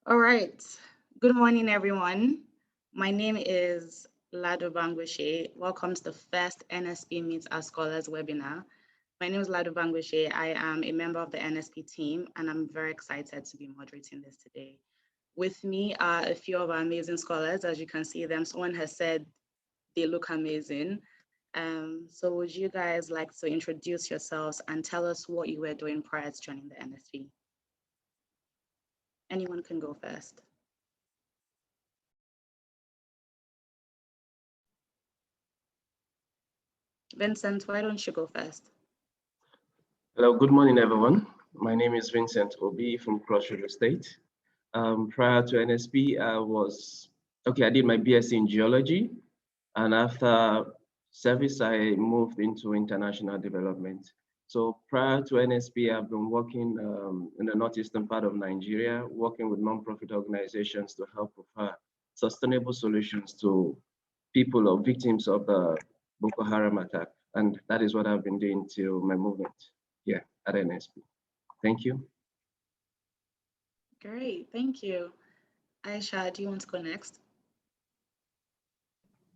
All right. Good morning, everyone. My name is Lado Bamgbose. Welcome to the first NSP Meets Our Scholars webinar. My name is Lado Bamgbose. I am a member of the NSP team, and I'm very excited to be moderating this today. With me are a few of our amazing scholars. As you can see them, someone has said they look amazing. So would you guys like to introduce yourselves and tell us what you were doing prior to joining the NSP? Anyone can go first. Vincent, why don't you go first? Hello, good morning, everyone. My name is Vincent Obi from Cross River State. Prior to NSP, I did my BSc in geology, and after service, I moved into international development. So prior to NSP, I've been working in the northeastern part of Nigeria, working with nonprofit organizations to help provide sustainable solutions to people or victims of the Boko Haram attack. And that is what I've been doing till my movement here at NSP. Thank you. Great, thank you. Aisha, do you want to go next?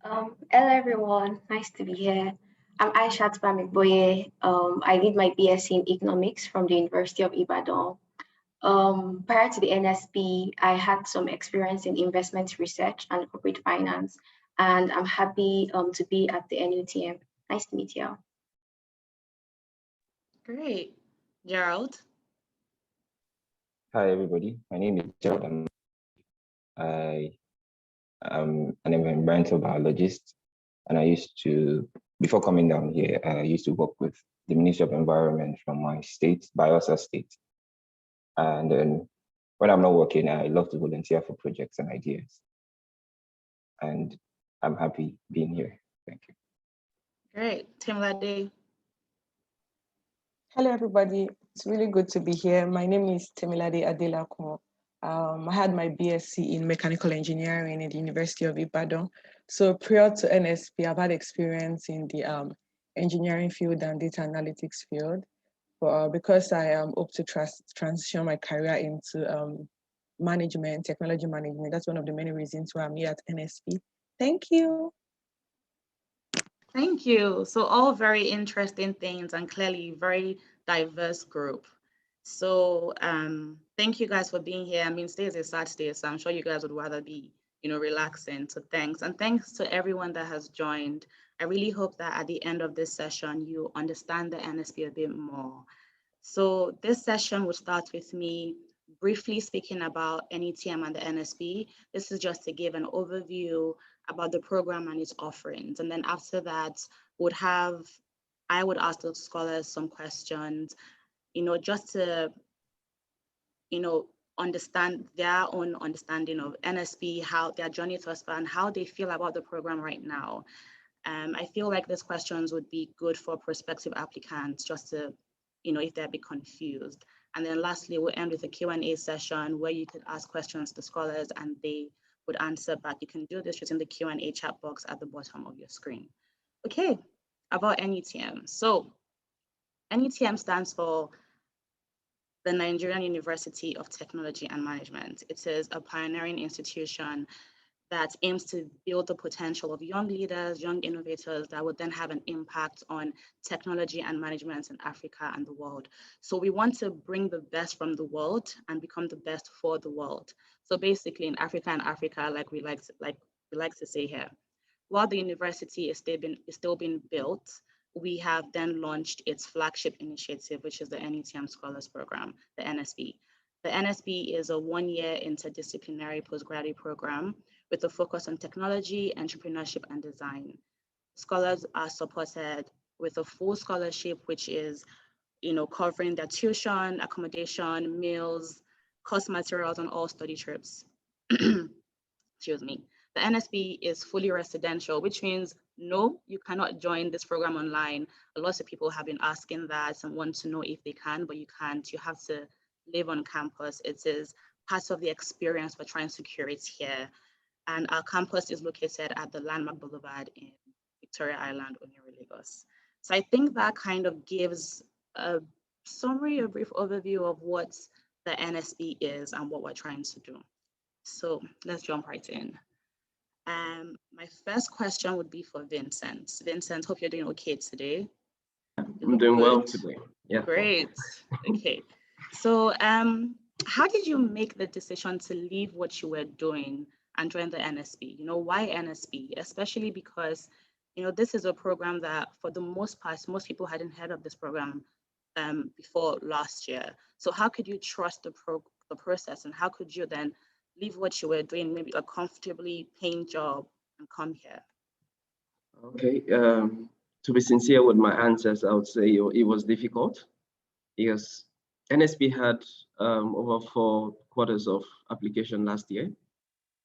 Hello everyone, nice to be here. I'm Aishat Bamigboye. I did my BSc in Economics from the University of Ibadan. Prior to the NSP, I had some experience in investment research and corporate finance, and I'm happy to be at the NUTM. Nice to meet you. Great. Gerald? Hi, everybody. My name is Gerald. I am an environmental biologist, and I used to, before coming down here, I used to work with the Ministry of Environment from my state, Bayelsa State. And then when I'm not working, I love to volunteer for projects and ideas. And I'm happy being here. Thank you. Great. Temilade? Hello, everybody. It's really good to be here. My name is Temilade Adelakun. I had my BSc in mechanical engineering at the University of Ibadan. So prior to NSP, I've had experience in the engineering field and data analytics field. But because I hope to transition my career into management, technology management, that's one of the many reasons why I'm here at NSP. Thank you. Thank you. So all very interesting things and clearly very diverse group. So thank you guys for being here. I mean, today is a Saturday, so I'm sure you guys would rather be, relaxing. So thanks. And thanks to everyone that has joined. I really hope that at the end of this session, you understand the NSP a bit more. So this session will start with me briefly speaking about NUTM and the NSP. This is just to give an overview about the program and its offerings. And then after that, I would ask the scholars some questions, just to, understand their own understanding of NSP, how their journey thus far, and how they feel about the program right now. I feel like these questions would be good for prospective applicants, just to, if they're a bit confused. And then lastly, we'll end with a Q&A session where you could ask questions to scholars and they would answer back. You can do this using the Q&A chat box at the bottom of your screen. Okay, about NUTM. So NUTM stands for the Nigerian University of Technology and Management. It is a pioneering institution that aims to build the potential of young leaders, young innovators that would then have an impact on technology and management in Africa and the world. So we want to bring the best from the world and become the best for the world. So basically in Africa and Africa, like we like to say here, while the university is still being built, we have then launched its flagship initiative, which is the NUTM Scholars Program, the NSP. The NSP is a one-year interdisciplinary postgraduate program with a focus on technology, entrepreneurship, and design. Scholars are supported with a full scholarship, which is, covering their tuition, accommodation, meals, course materials, and all study trips. Excuse me. The NSP is fully residential, which means no, you cannot join this program online. A lot of people have been asking that and want to know if they can, but you can't. You have to live on campus. It is part of the experience we're trying to curate here. And our campus is located at the Landmark Boulevard in Victoria Island, Owerri, Lagos. So I think that kind of gives a summary, a brief overview of what the NSP is and what we're trying to do. So let's jump right in. My first question would be for Vincent. Vincent, hope you're doing okay today. I'm doing well today. Yeah. Great. Okay. So how did you make the decision to leave what you were doing and join the NSP? You know, why NSP? Especially because, you know, this is a program that for the most part, most people hadn't heard of this program before last year. So how could you trust the process, and how could you then leave what you were doing, maybe a comfortably paying job, and come here? Okay. To be sincere with my answers, I would say it was difficult because NSP had over 4 quarters of application last year.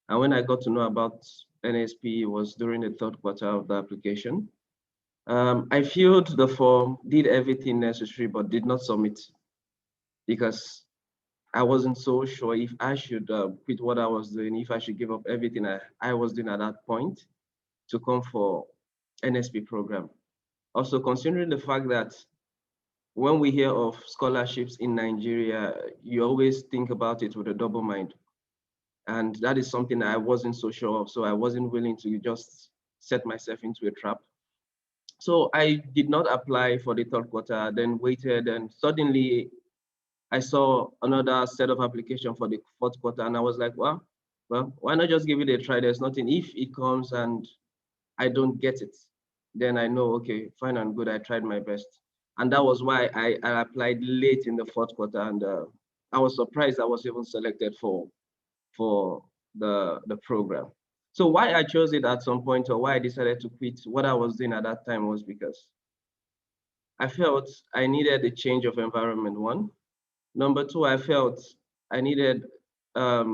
And when I got to know about NSP, it was during the 3rd quarter of the application. I filled the form, did everything necessary, but did not submit because I wasn't so sure if I should quit what I was doing, if I should give up everything I was doing at that point to come for NSP program. Also considering the fact that when we hear of scholarships in Nigeria, you always think about it with a double mind. And that is something I wasn't so sure of. So I wasn't willing to just set myself into a trap. So I did not apply for the 3rd quarter, then waited, and suddenly I saw another set of application for the 4th quarter. And I was like, well, why not just give it a try? There's nothing. If it comes and I don't get it, then I know, okay, fine and good, I tried my best. And that was why I applied late in the 4th quarter. And I was surprised I was even selected for the program. So why I chose it at some point, or why I decided to quit what I was doing at that time, was because I felt I needed a change of environment, 1. Number 2, I felt I needed a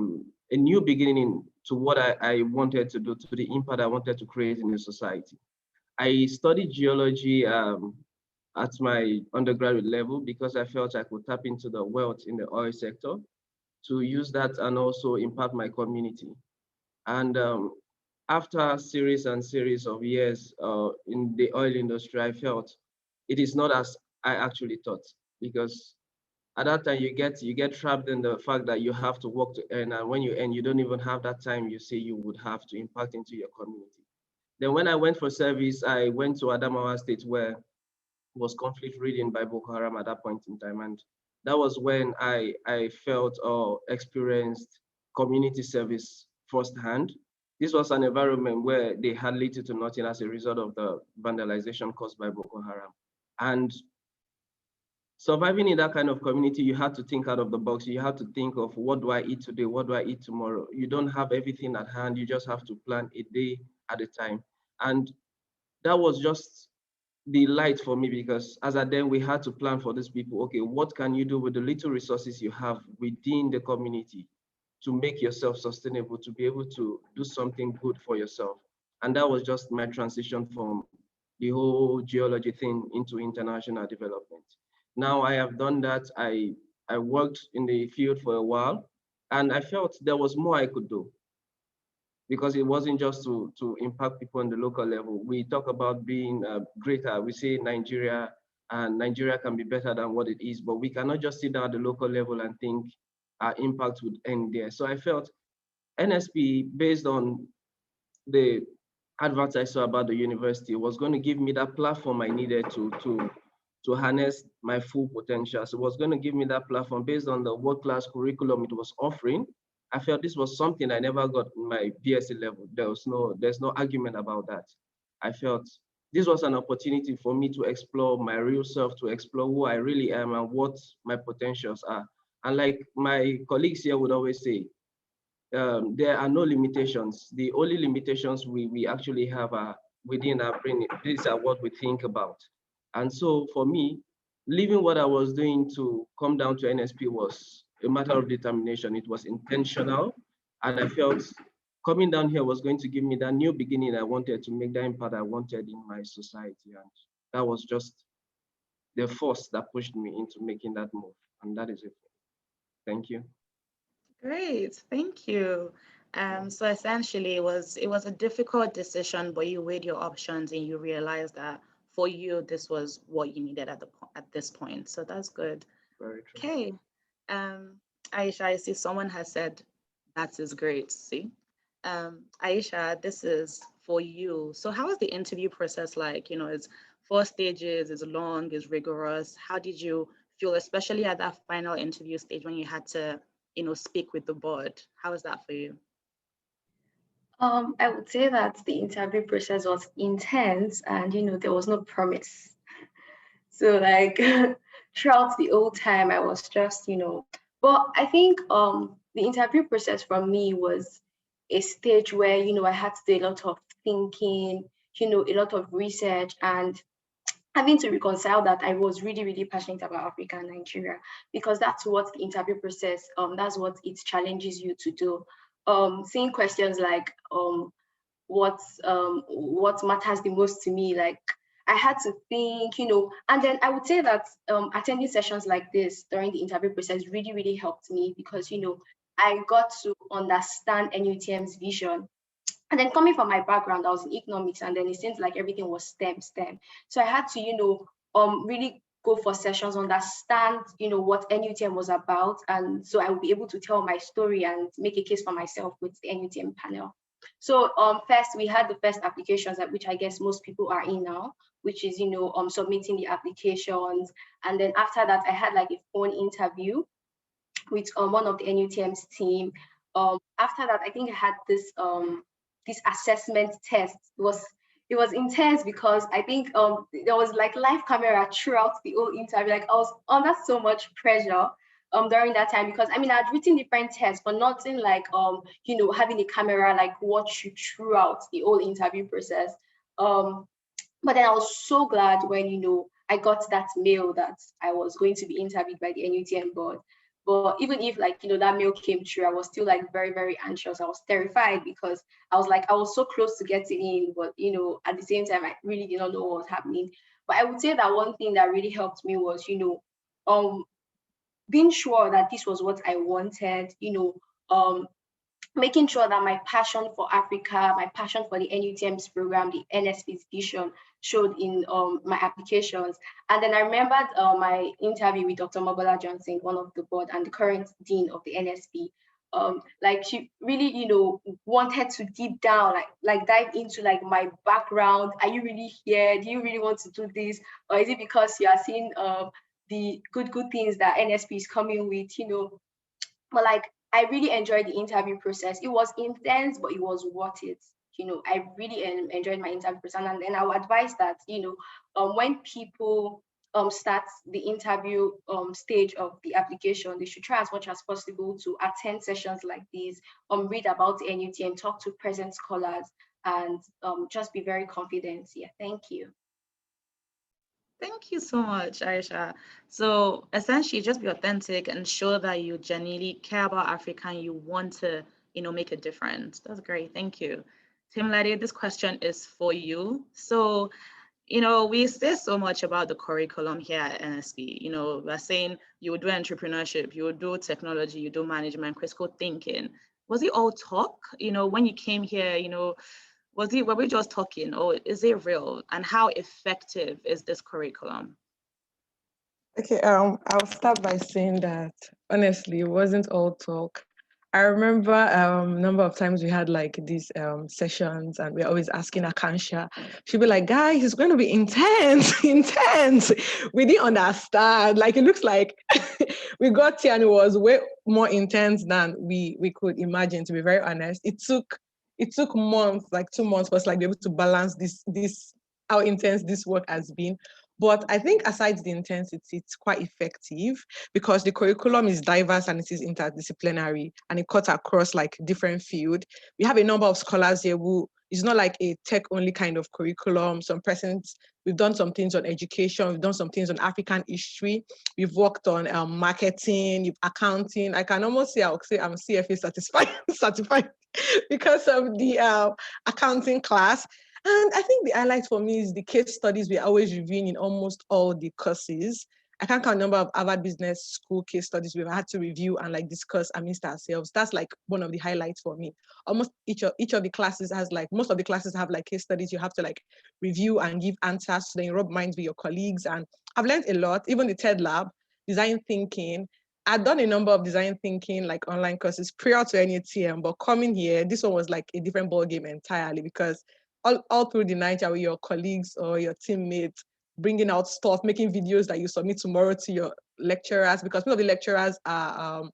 new beginning to what I wanted to do, to the impact I wanted to create in the society. I studied geology at my undergraduate level because I felt I could tap into the wealth in the oil sector to use that and also impact my community. And after series and series of years in the oil industry, I felt it is not as I actually thought, because at that time you get trapped in the fact that you have to work to earn, and when you earn, you don't even have that time you say you would have to impact into your community. Then when I went for service, I went to Adamawa State, where was conflict ridden by Boko Haram at that point in time. And that was when I felt or experienced community service firsthand. This was an environment where they had little to nothing as a result of the vandalization caused by Boko Haram. And surviving in that kind of community, you had to think out of the box. You had to think of, what do I eat today? What do I eat tomorrow? You don't have everything at hand. You just have to plan a day at a time. And that was just the light for me, because as at then we had to plan for these people. Okay, what can you do with the little resources you have within the community to make yourself sustainable, to be able to do something good for yourself? And that was just my transition from the whole geology thing into international development. Now I have done that. I worked in the field for a while, and I felt there was more I could do, because it wasn't just to impact people on the local level. We talk about being greater. We say Nigeria, and Nigeria can be better than what it is, but we cannot just sit down at the local level and think our impact would end there. So I felt NSP, based on the adverts I saw about the university, was going to give me that platform I needed to harness my full potential. So it was going to give me that platform based on the world-class curriculum it was offering. I felt this was something I never got in my BSc level. There's no argument about that. I felt this was an opportunity for me to explore my real self, to explore who I really am and what my potentials are. And like my colleagues here would always say, there are no limitations. The only limitations we actually have are within our brain. These are what we think about. And so for me, leaving what I was doing to come down to NSP was a matter of determination. It was intentional. And I felt coming down here was going to give me that new beginning I wanted, to make that impact I wanted in my society. And that was just the force that pushed me into making that move. And that is it. Thank you. Great, thank you. So essentially, it was a difficult decision, but you weighed your options and you realized that for you, this was what you needed at this point. So that's good. Very true. Okay. Aisha, I see someone has said That is great. See, Aisha, this is for you. So how is the interview process like? It's 4 stages, it's long, it's rigorous. How did you feel, especially at that final interview stage when you had to, speak with the board? How was that for you? I would say that the interview process was intense, and there was no promise. So like throughout the whole time, I was just But I think the interview process for me was a stage where I had to do a lot of thinking, a lot of research, and having to reconcile that I was really, really passionate about Africa and Nigeria, because that's what the interview process, that's what it challenges you to do. Seeing questions like what matters the most to me, like I had to think, and then I would say that attending sessions like this during the interview process really, really helped me, because I got to understand NUTM's vision. And then coming from my background, I was in economics, and then it seems like everything was STEM. So I had to, really go for sessions, understand, what NUTM was about. And so I would be able to tell my story and make a case for myself with the NUTM panel. So first, we had the first applications, which I guess most people are in now, which is, submitting the applications. And then after that, I had like a phone interview with one of the NUTM's team. After that, I think I had this assessment test. It was intense, because I think there was like live camera throughout the whole interview. Like I was under so much pressure during that time, because I mean I'd written different tests, but nothing like having a camera like watch you throughout the whole interview process. But then I was so glad when I got that mail that I was going to be interviewed by the NUTM board. But even if like that mail came true, I was still like very, very anxious. I was terrified, because I was so close to getting in, but at the same time I really did not know what was happening. But I would say that one thing that really helped me was being sure that this was what I wanted, making sure that my passion for Africa, my passion for the NUTM's program, the NSP's vision showed in my applications. And then I remembered my interview with Dr. Mobola Johnson, one of the board and the current dean of the NSP. Like she really, wanted to deep down, like dive into like my background. Are you really here? Do you really want to do this? Or is it because you are seeing the good things that NSP is coming with, But like, I really enjoyed the interview process. It was intense, but it was worth it. I really enjoyed my interview process. And then I would advise that, when people start the interview stage of the application, they should try as much as possible to attend sessions like these, read about the NUTM, talk to present scholars, and just be very confident. Yeah, thank you. Thank you so much, Aisha. So essentially, just be authentic and show that you genuinely care about Africa and you want to, make a difference. That's great. Thank you. Temilade, this question is for you. So, we say so much about the curriculum here at NSP. We're saying you would do entrepreneurship, you would do technology, you do management, critical thinking. Was it all talk? When you came here, were we just talking, or is it real? And how effective is this curriculum? Okay, I'll start by saying that honestly, it wasn't all talk. I remember a number of times we had like these sessions, and we're always asking Akansha. She'd be like, guys, it's going to be intense, intense. We didn't understand. Like, it looks like we got here and it was way more intense than we could imagine, to be very honest. It took months, like 2 months for us like be able to balance this how intense this work has been. But I think aside the intensity, it's quite effective because the curriculum is diverse and it is interdisciplinary and it cuts across like different fields. We have a number of scholars here who it's not like a tech-only kind of curriculum. Some persons, we've done some things on education, we've done some things on African history, we've worked on marketing, accounting. I can almost say I'm CFA certified because of the accounting class. And I think the highlight for me is the case studies we're always reviewing in almost all the courses. I can't count the number of Harvard Business School case studies we've had to review and like discuss amidst ourselves. That's like one of the highlights for me. Almost each of the classes has like, most of the classes have like case studies you have to like review and give answers to then rub minds with your colleagues. And I've learned a lot, even the TED lab, design thinking. I'd done a number of design thinking, like online courses prior to NUTM, but coming here, this one was like a different ball game entirely, because all through the night, with your colleagues or your teammates bringing out stuff, making videos that you submit tomorrow to your lecturers, because most of the lecturers are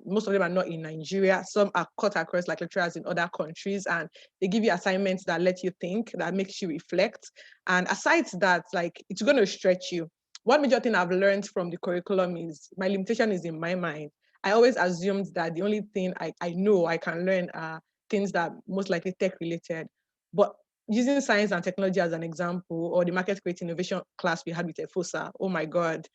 most of them are not in Nigeria. Some are cut across like lecturers in other countries, and they give you assignments that let you think, that makes you reflect. And aside that, like, it's going to stretch you. One major thing I've learned from the curriculum is my limitation is in my mind. I always assumed that the only thing I know I can learn are things that most likely tech related. But using science and technology as an example, or the market creating innovation class we had with EFOSA, oh my God,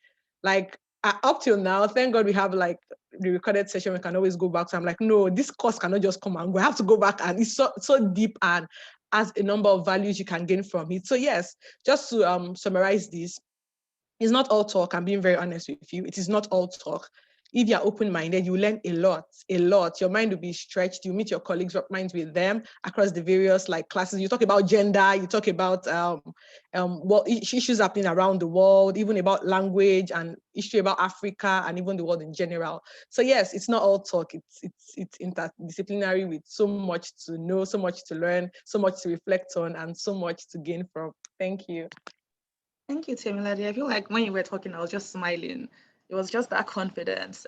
like up till now, thank God we have like the recorded session we can always go back to. I'm like, no, this course cannot just come and go. I have to go back, and it's so deep and has a number of values you can gain from it. So yes, just to summarize this, it's not all talk. I'm being very honest with you. It is not all talk. If you're open-minded, you learn a lot. Your mind will be stretched. You meet your colleagues, rub minds with them across the various like classes. You talk about gender, you talk about what issues happening around the world, even about language and issue about Africa and even the world in general. So yes, it's not all talk. It's interdisciplinary with so much to know, so much to learn, so much to reflect on, and so much to gain from. Thank you. Thank you, Temilade. I feel like when you were talking, I was just smiling. It was just that confidence.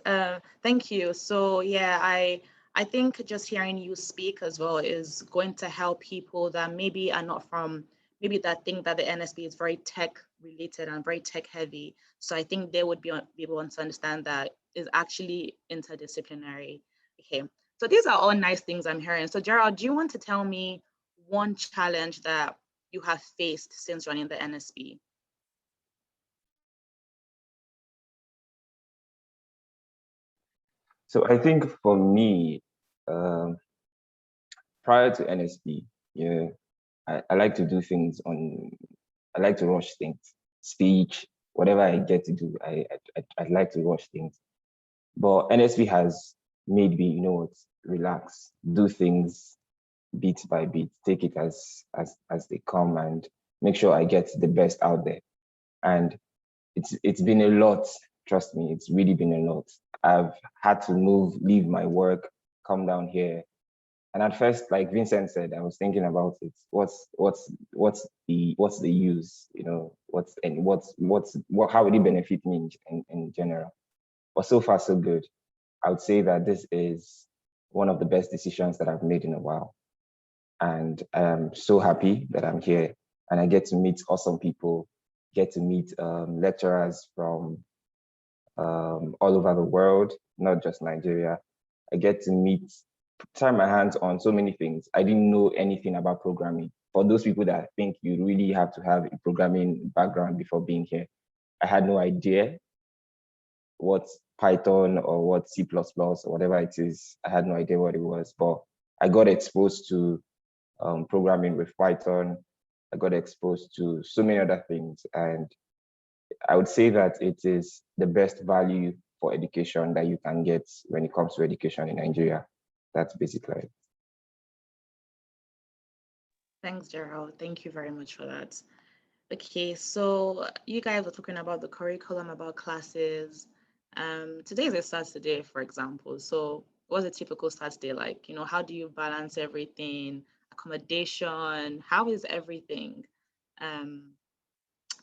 Thank you. So yeah, I think just hearing you speak as well is going to help people that maybe are not from, maybe that think that the NSP is very tech related and very tech heavy. So I think they would be able to understand that is actually interdisciplinary. Okay. So these are all nice things I'm hearing. So Gerald, do you want to tell me one challenge that you have faced since running the NSP? So I think for me, prior to NSP, yeah, I like to do things I like to rush things, speech, whatever I get to do, I like to rush things. But NSP has made me, you know what, relax, do things bit by bit, take it as they come, and make sure I get the best out there. And it's been a lot. Trust me, it's really been a lot. I've had to leave my work, come down here. And at first, like Vincent said, I was thinking about it. What's the use? You know, how would it benefit me in general? But so far, so good. I would say that this is one of the best decisions that I've made in a while. And I'm so happy that I'm here and I get to meet awesome people, get to meet lecturers from all over the world, not just Nigeria. I get to try my hands on so many things. I didn't know anything about programming. For those people that think you really have to have a programming background before being here, I had no idea what Python or what C++ or whatever it is. I had no idea what it was, but I got exposed to programming with Python. I got exposed to so many other things. And I would say that it is the best value for education that you can get when it comes to education in Nigeria. That's basically it. Thanks, Gerald. Thank you very much for that. Okay, so you guys were talking about the curriculum, about classes. Today is a Saturday, for example. So what's a typical Saturday like? You know, how do you balance everything? Accommodation, how is everything?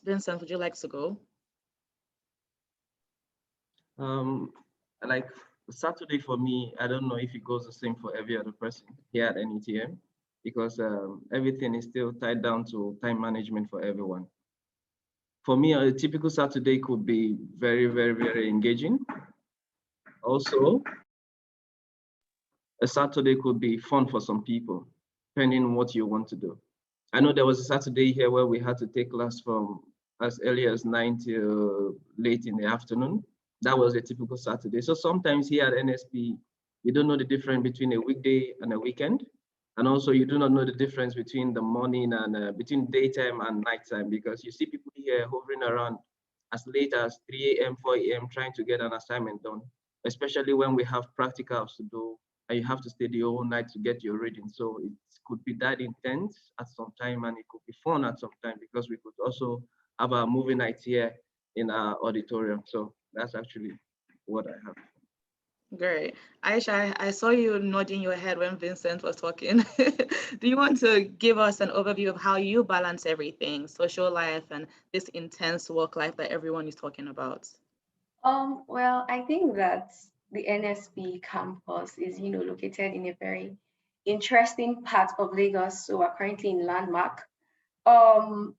Vincent, would you like to go? Like Saturday for me, I don't know if it goes the same for every other person here at NUTM, because everything is still tied down to time management for everyone. For me, a typical Saturday could be very, very, very engaging. Also, a Saturday could be fun for some people, depending on what you want to do. I know there was a Saturday here where we had to take class from as early as 9 till late in the afternoon. That was a typical Saturday. So sometimes here at NSP, you don't know the difference between a weekday and a weekend. And also you do not know the difference between the morning and between daytime and nighttime, because you see people here hovering around as late as 3 a.m., 4 a.m. trying to get an assignment done, especially when we have practicals to do and you have to stay the whole night to get your reading. So it could be that intense at some time, and it could be fun at some time, because we could also have a movie night here in our auditorium. So that's actually what I have. Great. Aisha, I saw you nodding your head when Vincent was talking. Do you want to give us an overview of how you balance everything, social life and this intense work life that everyone is talking about? Well, I think that the NSP campus is, located in a very interesting part of Lagos. So we're currently in Landmark. Um,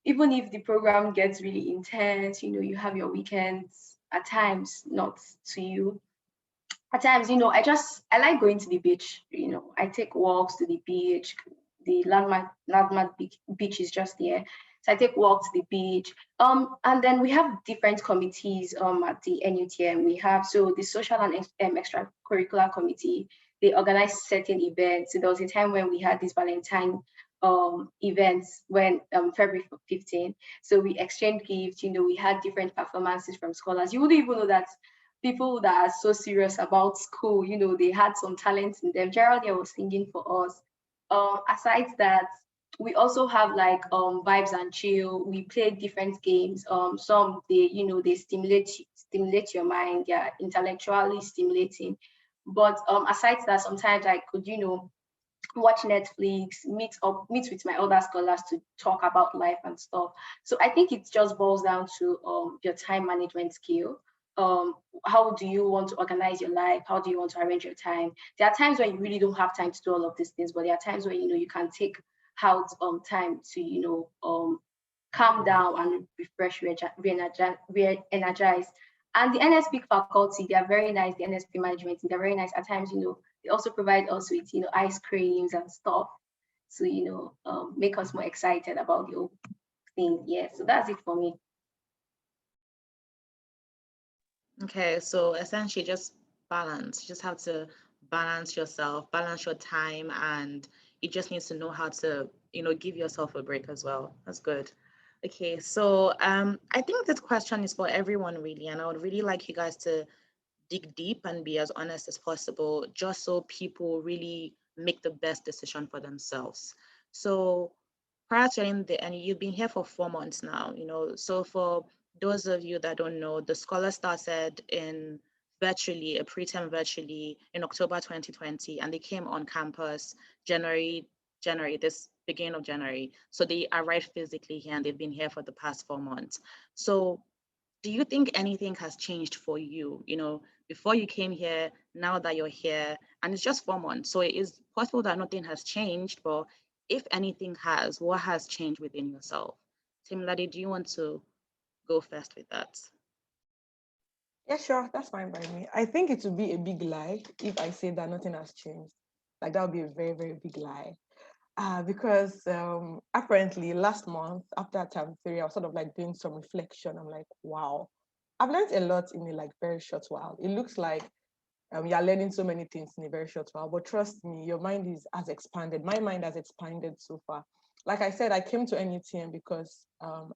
Even if the program gets really intense, you have your weekends at times, not to you. At times, I like going to the beach. I take walks to the beach. The landmark beach is just there. So I take walks to the beach. And then we have different committees at the NUTM. We have the social and extracurricular committee. They organize certain events. So there was a time when we had this Valentine events when February 15. So we exchanged gifts. We had different performances from scholars. You wouldn't even know that people that are so serious about school, they had some talent in them. Gerald here was singing for us. Aside that, we also have like vibes and chill. We play different games. Some they stimulate your mind. They're intellectually stimulating. But aside that, sometimes I could watch Netflix, meet with my other scholars to talk about life and stuff. So I think it just boils down to your time management skill. How do you want to organize your life? How do you want to arrange your time? There are times when you really don't have time to do all of these things, but there are times when you can take out time to calm down and refresh, re-energize. And the NSP faculty, they are very nice. The NSP management, they're very nice. At times, they also provide us with ice creams and stuff to make us more excited about the whole thing. Yeah, so that's it for me. Okay, so essentially just balance. You just have to balance yourself, balance your time, and you just need to know how to, give yourself a break as well. That's good. Okay, so I think this question is for everyone really, and I would really like you guys to dig deep and be as honest as possible, just so people really make the best decision for themselves. So prior to and you've been here for 4 months now, so for those of you that don't know, the Scholar started in virtually, a pre-term virtually in October 2020, and they came on campus January, this beginning of January. So they arrived physically here and they've been here for the past 4 months. So do you think anything has changed for you, before you came here, now that you're here, and it's just 4 months? So it is possible that nothing has changed, but if anything has, what has changed within yourself? Temilade, do you want to go first with that? Yeah, sure, that's fine by me. I think it would be a big lie if I say that nothing has changed. Like that would be a very, very big lie. Because apparently last month after term 3, I was sort of like doing some reflection. I'm like, wow, I've learned a lot in a very short while. It looks like you're learning so many things in a very short while, but trust me, your mind has expanded. My mind has expanded so far. Like I said, I came to NUTM because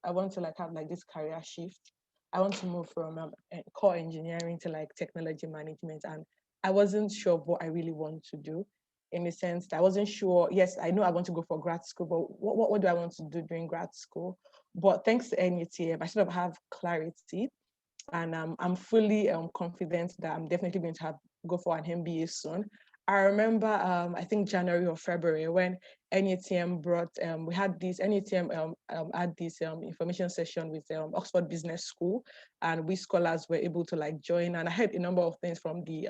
I want to have this career shift. I want to move from core engineering to technology management, and I wasn't sure what I really want to do. In the sense that I wasn't sure. Yes, I know I want to go for grad school, but what do I want to do during grad school? But thanks to NUTM, I sort of have clarity, and I'm fully confident that I'm definitely going to go for an MBA soon. I remember, I think January or February, when NUTM we had this, NUTM had this information session with Oxford Business School, and we scholars were able to join, and I heard a number of things from the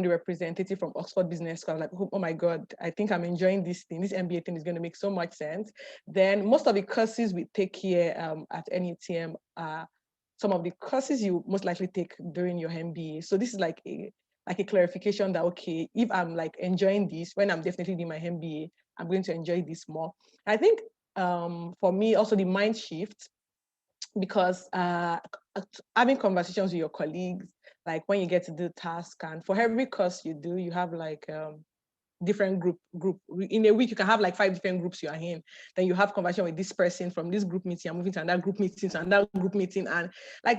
representative from Oxford Business School. I'm like, oh my God, I think I'm enjoying this thing. This MBA thing is going to make so much sense. Then most of the courses we take here at NUTM are some of the courses you most likely take during your MBA. So this is like a clarification that, okay, if I'm enjoying this, when I'm definitely doing my MBA, I'm going to enjoy this more. I think for me also the mind shift, because having conversations with your colleagues, when you get to do task, and for every course you do, you have different group in a week. You can have 5 different groups you are in. Then you have conversation with this person from this group meeting, I'm moving to another group meeting, and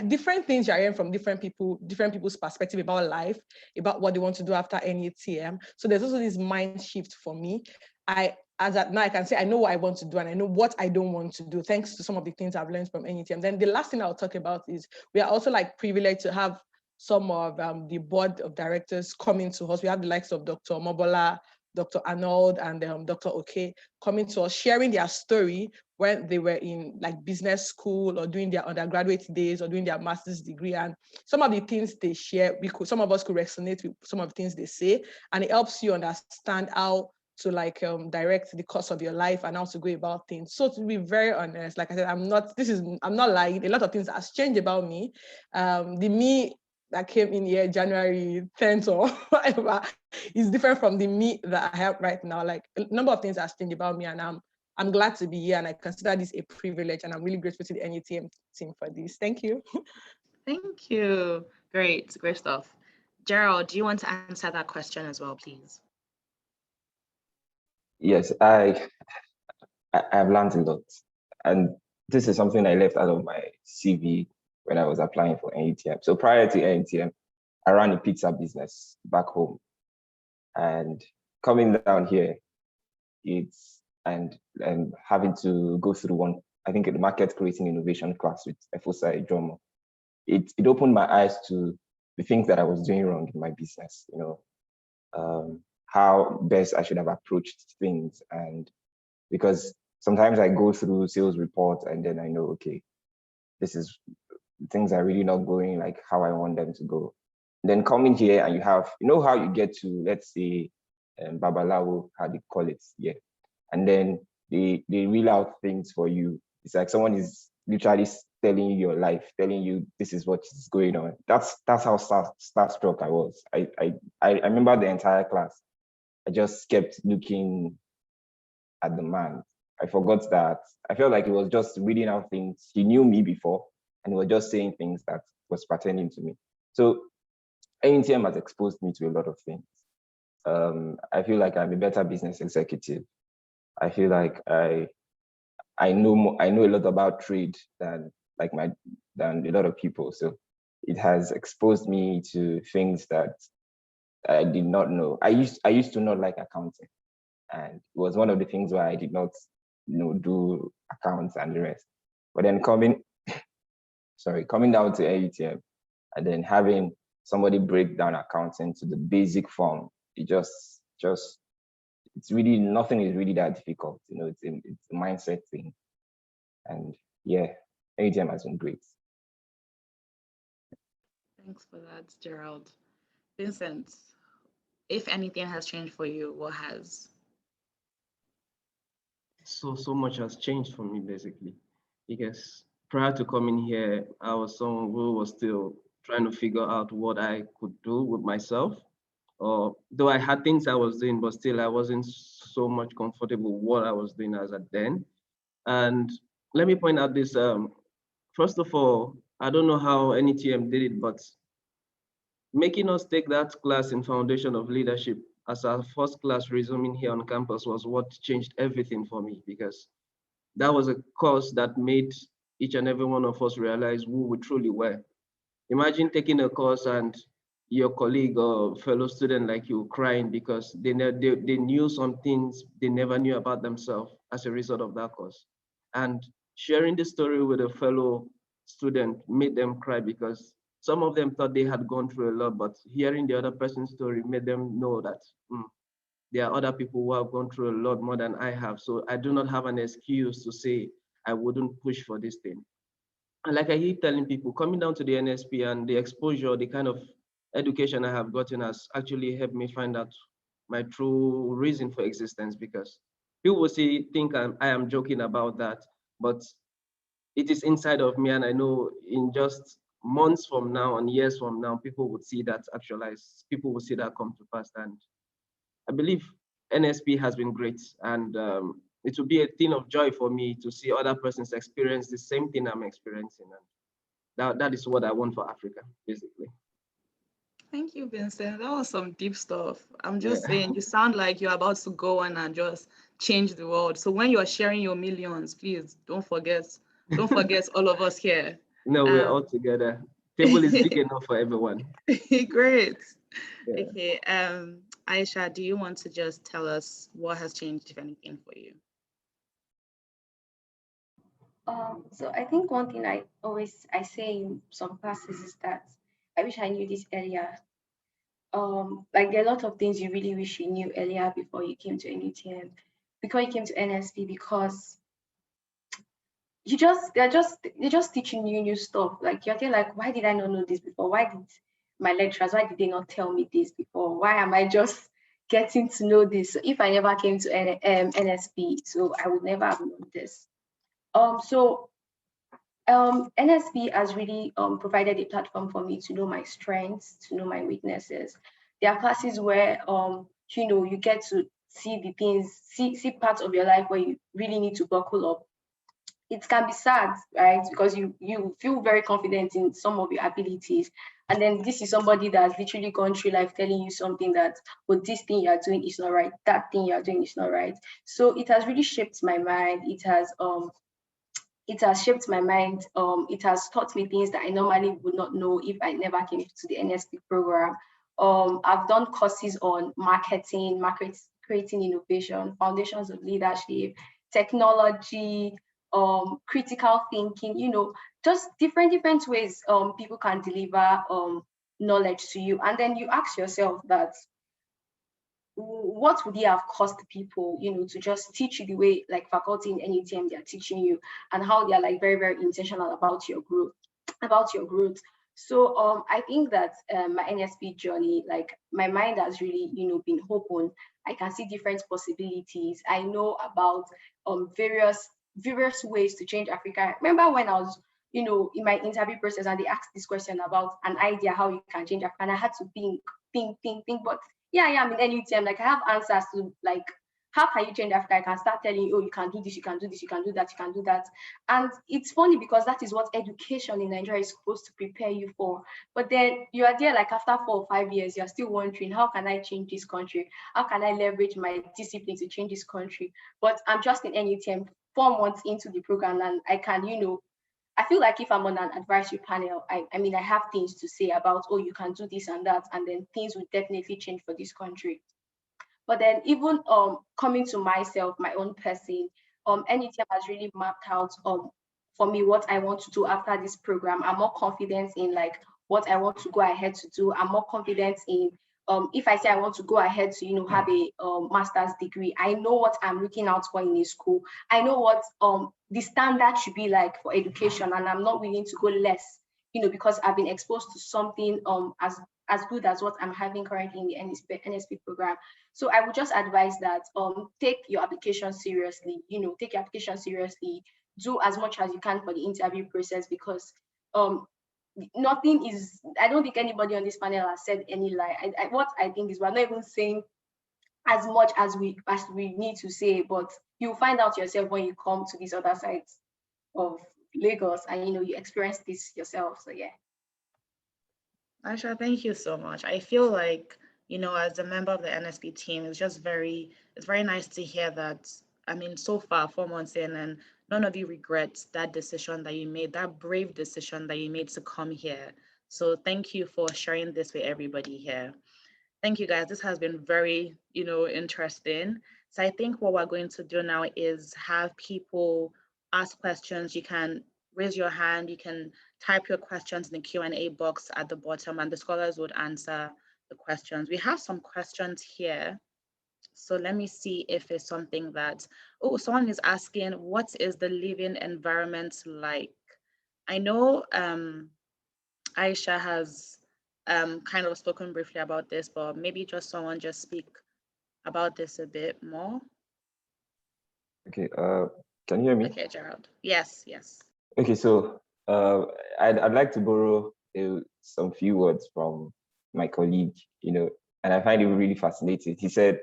different things you're hearing from different people's perspective about life, about what they want to do after NUTM. So there's also this mind shift for me. I as at now, I can say I know what I want to do and I know what I don't want to do, thanks to some of the things I've learned from NUTM. Then the last thing I'll talk about is we are also like privileged to have some of the board of directors coming to us. We have the likes of Dr. Mobola, Dr. Arnold, and Dr. Oke coming to us, sharing their story when they were in like business school or doing their undergraduate days or doing their master's degree. And some of the things they share, some of us could resonate with some of the things they say, and it helps you understand how to like direct the course of your life and how to go about things. So to be very honest, like I said, I'm not lying. A lot of things has changed about me. The me that came in here January 10th or whatever is different from the me that I have right now. Like a number of things has changed about me, and I'm glad to be here, and I consider this a privilege, and I'm really grateful to the NUTM team for this. Thank you. Thank you. Great stuff. Gerald, do you want to answer that question as well, please? Yes, I've learned a lot, and this is something I left out of my CV when I was applying for NUTM. So prior to NUTM, I ran a pizza business back home, and coming down here, and having to go through one, I think, the market creating innovation class with Efosa Ijomo, it opened my eyes to the things that I was doing wrong in my business. How best I should have approached things, and because sometimes I go through sales reports and then I know, okay, things are really not going like how I want them to go. And then coming here and how you get to, let's say, Babalawo, how they call it, yeah. And then they reel out things for you. It's like someone is literally telling you your life, telling you this is what is going on. That's how starstruck I was. I remember the entire class. I just kept looking at the man. I forgot that. I felt like he was just reading out things. He knew me before, and he was just saying things that was pertaining to me. So NUTM has exposed me to a lot of things. I feel like I'm a better business executive. I feel like I know a lot about trade than a lot of people. So it has exposed me to things that I did not know. I used to not like accounting, and it was one of the things where I did not do accounts and the rest. But then coming down to NUTM and then having somebody break down accounting to the basic form, it just it's really, nothing is really that difficult. It's a mindset thing. And yeah, NUTM has been great. Thanks for that, Gerald. Vincent, if anything has changed for you, what has? So much has changed for me, basically, because prior to coming here, I was someone who was still trying to figure out what I could do with myself. Though I had things I was doing, but still I wasn't so much comfortable with what I was doing as at then. And let me point out this, first of all, I don't know how NUTM did it, but making us take that class in Foundation of Leadership as our first class resuming here on campus was what changed everything for me, because that was a course that made each and every one of us realize who we truly were. Imagine taking a course and your colleague or fellow student like you crying because they knew some things they never knew about themselves as a result of that course. And sharing the story with a fellow student made them cry because some of them thought they had gone through a lot, but hearing the other person's story made them know that there are other people who have gone through a lot more than I have. So I do not have an excuse to say I wouldn't push for this thing. And like I keep telling people, coming down to the NSP and the exposure, the kind of education I have gotten has actually helped me find out my true reason for existence, because people will think I am joking about that, but it is inside of me, and I know in just months from now and years from now, people would see that actualize, people will see that come to pass. And I believe NSP has been great, and it will be a thing of joy for me to see other persons experience the same thing I'm experiencing. And that is what I want for Africa, basically. Thank you, Vincent. That was some deep stuff. I'm just saying, you sound like you're about to go on and just change the world. So when you're sharing your millions, please don't forget all of us here. No, we're all together. Table is big enough for everyone. Great. Yeah. Okay. Aisha, do you want to just tell us what has changed, if anything, for you? So I think one thing I say in some classes is that I wish I knew this earlier. Like there are a lot of things you really wish you knew earlier before you came to NUTM, before you came to NSP, because they're just teaching you new stuff. Like you're there like, why did I not know this before? Why did they not tell me this before? Why am I just getting to know this? So if I never came to NSP, so I would never have known this. NSP has really provided a platform for me to know my strengths, to know my weaknesses. There are classes where you get to see the things, see parts of your life where you really need to buckle up. It can be sad, right? Because you feel very confident in some of your abilities, and then this is somebody that's literally gone through life telling you something that, well, this thing you are doing is not right, that thing you are doing is not right. So it has really shaped my mind. It has shaped my mind. It has taught me things that I normally would not know if I never came to the NSP program. I've done courses on marketing, creating innovation, foundations of leadership, technology, critical thinking, just different ways people can deliver knowledge to you. And then you ask yourself that, what would it have cost people, to just teach you the way, like faculty in NUTM, they're teaching you, and how they're like very, very intentional about your growth. So I think that my NSP journey, like my mind has really, been open. I can see different possibilities. I know about various ways to change Africa. Remember when I was, in my interview process, and they asked this question about an idea how you can change Africa, and I had to think. But yeah, I'm in NUTM. Like I have answers to, like, how can you change Africa? I can start telling you, oh, you can do this, you can do this, you can do that, you can do that. And it's funny because that is what education in Nigeria is supposed to prepare you for. But then you are there, like after 4 or 5 years, you're still wondering, how can I change this country? How can I leverage my discipline to change this country? But I'm just in NUTM 4 months into the program, and I can, I feel like if I'm on an advisory panel, I mean, I have things to say about, oh, you can do this and that, and then things will definitely change for this country. But then even coming to myself, my own person, NUTM has really mapped out for me what I want to do after this program. I'm more confident in like what I want to go ahead to do. I'm more confident in if I say I want to go ahead to have a master's degree, I know what I'm looking out for in a school. I know what the standard should be like for education, and I'm not willing to go less, because I've been exposed to something as good as what I'm having currently in the NSP program. So I would just advise that take your application seriously. Take your application seriously. Do as much as you can for the interview process, because nothing is, I don't think anybody on this panel has said any lie. What I think is, we're not even saying as much as we need to say, but you'll find out yourself when you come to these other sides of Lagos and you experience this yourself. So yeah. Aisha, thank you so much. I feel like, as a member of the NSP team, it's very nice to hear that. I mean, so far, 4 months in, and none of you regret that decision that you made, that brave decision that you made to come here. So thank you for sharing this with everybody here. Thank you, guys. This has been very, interesting. So I think what we're going to do now is have people ask questions. You can raise your hand. You can type your questions in the Q&A box at the bottom, and the scholars would answer the questions. We have some questions here. So let me see if it's something that, someone is asking, what is the living environment like? I know Aisha has kind of spoken briefly about this, but maybe someone just speak about this a bit more. Okay, can you hear me? Okay, Gerald. Yes. Okay, so I'd like to borrow some few words from my colleague, and I find it really fascinating. He said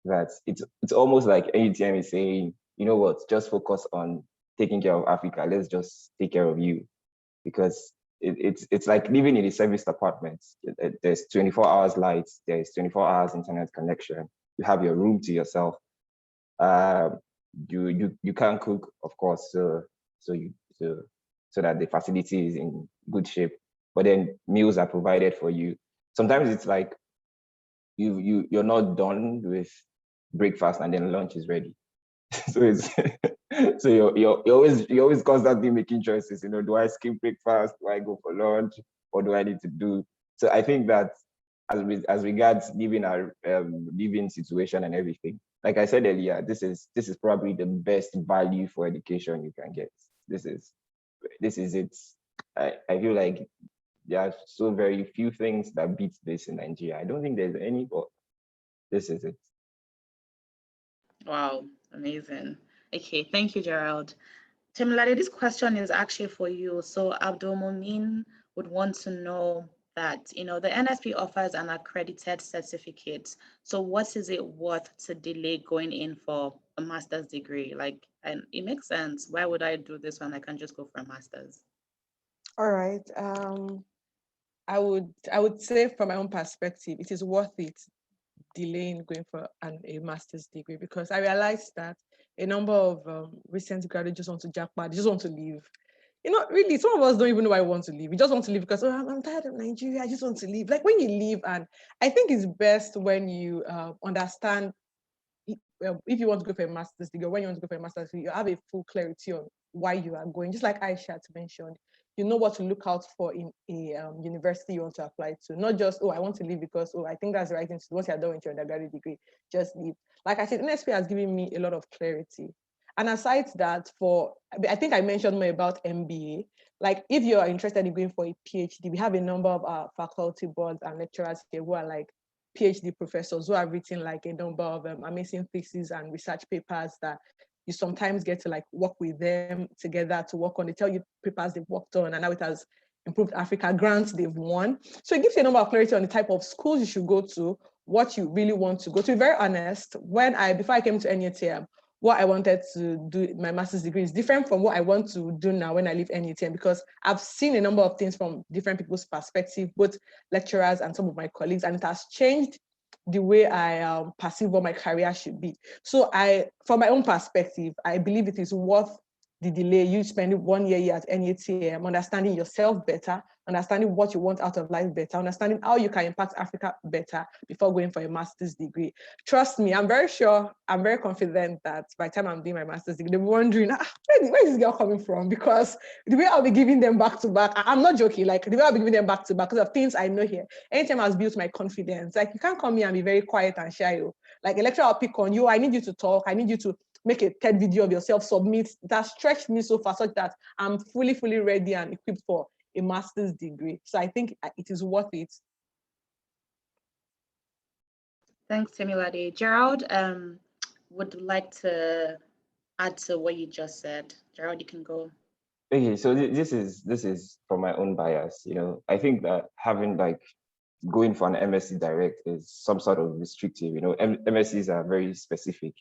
that it's almost like NUTM is saying, you know what, just focus on taking care of Africa. Let's just take care of you, because it's like living in a serviced apartment. There's 24 hours lights, there's 24 hours internet connection. You have your room to yourself. You can't cook, of course, so that the facility is in good shape. But then meals are provided for you. Sometimes it's like you're not done with breakfast and then lunch is ready. So it's so you're always constantly making choices. You know, do I skip breakfast? Do I go for lunch? What do I need to do? So I think that as regards living our living situation and everything, like I said earlier, this is probably the best value for education you can get. This is it. I feel like there are so very few things that beat this in Nigeria. I don't think there's any, but this is it. Wow, amazing. Okay, thank you, Gerald. Temilade, this question is actually for you. So Abdul Mumin would want to know that, you know, the NSP offers an accredited certificate. So what is it worth to delay going in for a master's degree? Like, and it makes sense. Why would I do this when I can just go for a master's? All right. I would say from my own perspective, it is worth it delaying going for a master's degree, because I realized that a number of recent graduates just want to jackpot, they just want to leave. You know, really, some of us don't even know why we want to leave. We just want to leave because, oh, I'm tired of Nigeria, I just want to leave. Like when you leave, and I think it's best when you understand if you want to go for a master's degree, or when you want to go for a master's degree, you have a full clarity on why you are going. Just like Aishat mentioned, you know what to look out for in a university you want to apply to. Not just, oh, I want to leave because, oh, I think that's the right thing to do. Once you're done with your undergraduate degree, just leave. Like I said, NSP has given me a lot of clarity. And aside that, I think I mentioned more about MBA. Like if you are interested in going for a PhD, we have a number of faculty boards and lecturers here who are like PhD professors who have written like a number of amazing theses and research papers that you sometimes get to like work with them together to work on. They tell you papers they've worked on and how it has improved Africa, grants they've won. So it gives you a number of clarity on the type of schools you should go to, what you really want to go to. To be very honest, before I came to NUTM, what I wanted to do my master's degree is different from what I want to do now when I leave NUTM, because I've seen a number of things from different people's perspective, both lecturers and some of my colleagues, and it has changed the way I perceive what my career should be. So from my own perspective, I believe it is worth the delay. You spending 1 year at NUTM, understanding yourself better, understanding what you want out of life better, understanding how you can impact Africa better before going for a master's degree. Trust me, I'm very confident that by the time I'm doing my master's degree, they'll be wondering, where is this girl coming from? Because the way I'll be giving them back to back, I'm not joking, like the way I'll be giving them back to back because of things I know here. Anytime has built my confidence. Like you can't come here and be very quiet and shy. Like a lecturer will pick on you, I need you to talk, I need you to make a TED video of yourself, submit. That stretched me so far such that I'm fully ready and equipped for a master's degree. So I think it is worth it. Thanks, Temilade. Gerald would like to add to what you just said. Gerald, you can go. Okay, so this is from my own bias. You know, I think that having like going for an MSc direct is some sort of restrictive. You know, MScs are very specific.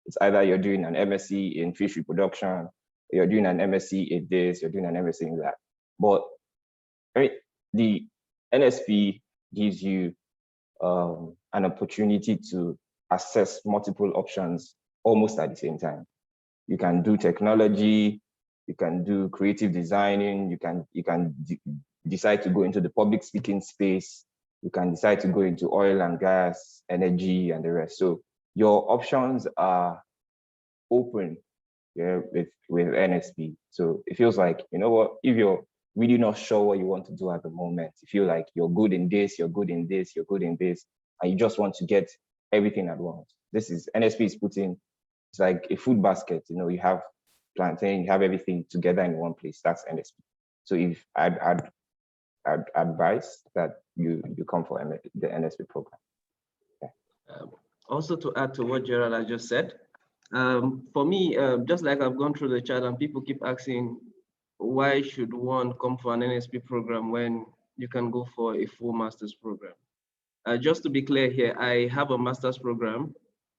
It's either you're doing an MSc in fish reproduction, you're doing an MSc in this, you're doing an MSc in that. But right, the NSP gives you an opportunity to assess multiple options almost at the same time. You can do technology, you can do creative designing, you can decide to go into the public speaking space, you can decide to go into oil and gas, energy, and the rest. So your options are open, yeah, with NSP. So it feels like, you know what, if you're really not sure what you want to do at the moment, you feel like you're good in this, you're good in this, you're good in this, and you just want to get everything at once. This is NSP is putting, it's like a food basket, you know, you have plantain, you have everything together in one place. That's NSP. So if I'd advise that you come for the NSP program. Yeah. Also to add to what Gerald has just said, for me, just like I've gone through the chat and people keep asking, why should one come for an NSP program when you can go for a full master's program? Just to be clear here, I have a master's program.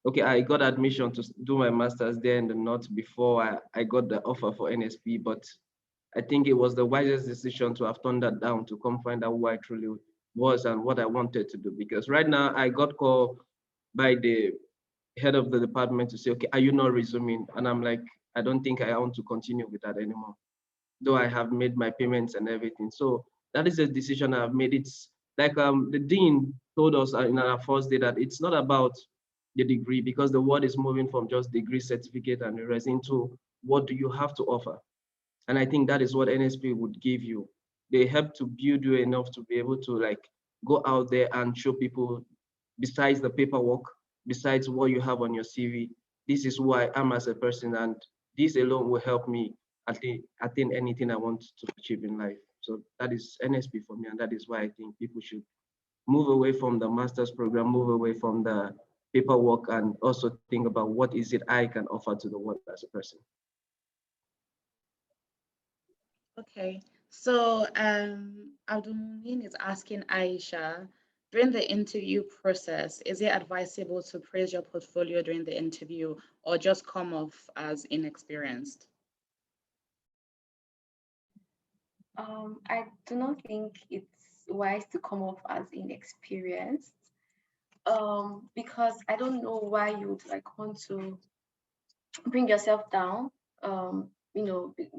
Okay, I got admission to do my master's there in the North before I got the offer for NSP, but I think it was the wisest decision to have turned that down to come find out who I truly was and what I wanted to do. Because right now I got called by the head of the department to say, okay, are you not resuming? And I'm like, I don't think I want to continue with that anymore, though I have made my payments and everything. So that is a decision I've made. like the dean told us in our first day that it's not about the degree, because the world is moving from just degree, certificate, and the rest into what do you have to offer. And I think that is what NSP would give you. They help to build you enough to be able to like go out there and show people, besides the paperwork, besides what you have on your CV, this is who I am as a person, and this alone will help me attain anything I want to achieve in life. So that is NSP for me, and that is why I think people should move away from the master's program, move away from the paperwork, and also think about what is it I can offer to the world as a person. Okay, so Abdulmumin is asking Aisha, during the interview process, is it advisable to praise your portfolio during the interview or just come off as inexperienced? I do not think it's wise to come off as inexperienced, because I don't know why you would like want to bring yourself down,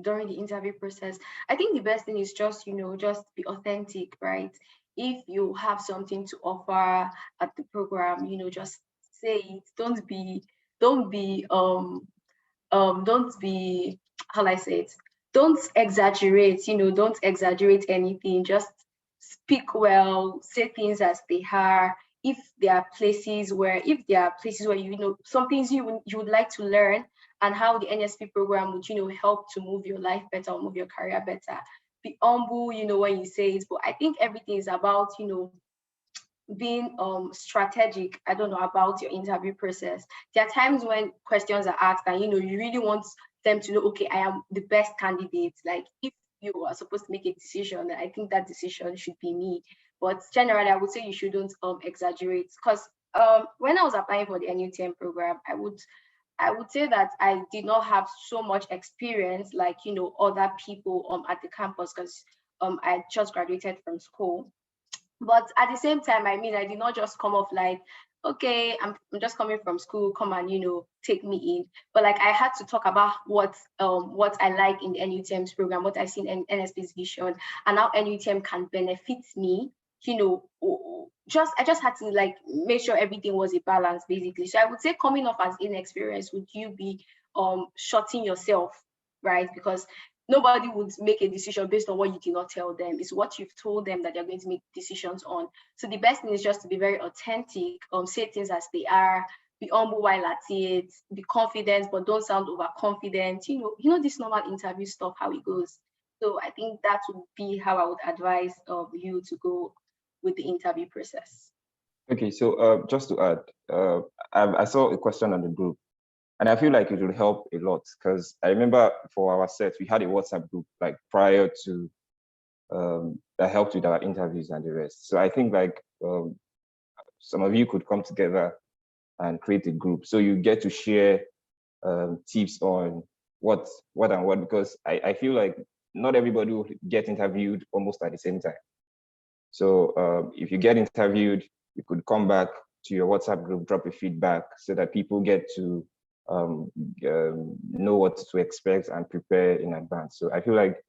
during the interview process. I think the best thing is just, just be authentic, right? If you have something to offer at the program, just say it. Don't be, how I say it? Don't exaggerate, don't exaggerate anything. Just speak well, say things as they are. If there are places where some things you would like to learn, and how the NSP program would, help to move your life better or move your career better. Be humble, when you say it. But I think everything is about, being strategic, about your interview process. There are times when questions are asked and, you really want them to know, okay, I am the best candidate. Like if you are supposed to make a decision, I think that decision should be me. But generally, I would say you shouldn't exaggerate, because when I was applying for the NUTM program, I would say that I did not have so much experience like, other people at the campus, because I just graduated from school. But at the same time, I did not just come off like, okay, I'm just coming from school, come and, take me in. But like I had to talk about what I like in the NUTM's program, what I see in NSP's vision, and how NUTM can benefit me. I just had to like make sure everything was a balance, basically. So I would say coming off as inexperienced, would you be shutting yourself, right? Because nobody would make a decision based on what you did not tell them. It's what you've told them that they're going to make decisions on. So the best thing is just to be very authentic, say things as they are, be humble while at it, be confident, but don't sound overconfident. This normal interview stuff, how it goes. So I think that would be how I would advise you to go with the interview process. Okay, so just to add, I saw a question on the group, and I feel like it will help a lot, because I remember for our set, we had a WhatsApp group like prior to that helped with our interviews and the rest. So I think like some of you could come together and create a group, so you get to share tips on what, because I feel like not everybody will get interviewed almost at the same time. So if you get interviewed, you could come back to your WhatsApp group, drop a feedback, so that people get to know what to expect and prepare in advance. So I feel like